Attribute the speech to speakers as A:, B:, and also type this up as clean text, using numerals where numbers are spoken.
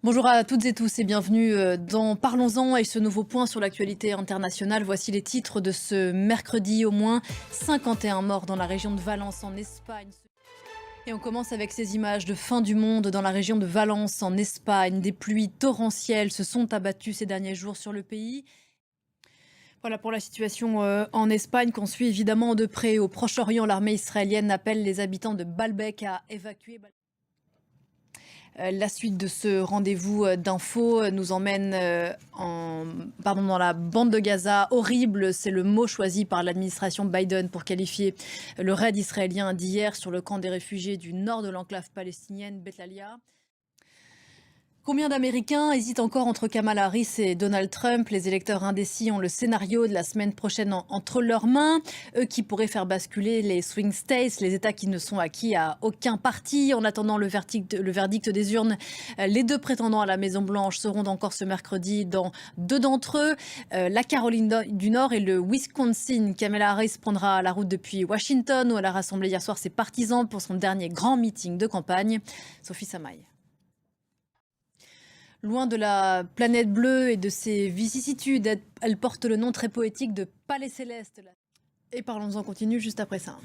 A: Bonjour à toutes et tous et bienvenue dans Parlons-en et ce nouveau point sur l'actualité internationale. Voici les titres de ce mercredi. Au moins 51 morts dans la région de Valence en Espagne. Et on commence avec ces images de fin du monde dans la région de Valence en Espagne. Des pluies torrentielles se sont abattues ces derniers jours sur le pays. Voilà pour la situation en Espagne qu'on suit évidemment de près. Au Proche-Orient, l'armée israélienne appelle les habitants de Baalbek à évacuer. La suite de ce rendez-vous d'infos nous emmène dans la bande de Gaza. Horrible, c'est le mot choisi par l'administration Biden pour qualifier le raid israélien d'hier sur le camp des réfugiés du nord de l'enclave palestinienne Betlalia. Combien d'Américains hésitent encore entre Kamala Harris et Donald Trump? Les électeurs indécis ont le scénario de la semaine prochaine entre leurs mains. Eux qui pourraient faire basculer les swing states, les États qui ne sont acquis à aucun parti. En attendant le verdict des urnes, les deux prétendants à la Maison-Blanche seront encore ce mercredi dans deux d'entre eux, la Caroline du Nord et le Wisconsin. Kamala Harris prendra la route depuis Washington où elle a rassemblé hier soir ses partisans pour son dernier grand meeting de campagne. Sophie Samaï. Loin de la planète bleue et de ses vicissitudes, elle porte le nom très poétique de Palais Céleste. Et parlons-en continue juste après ça.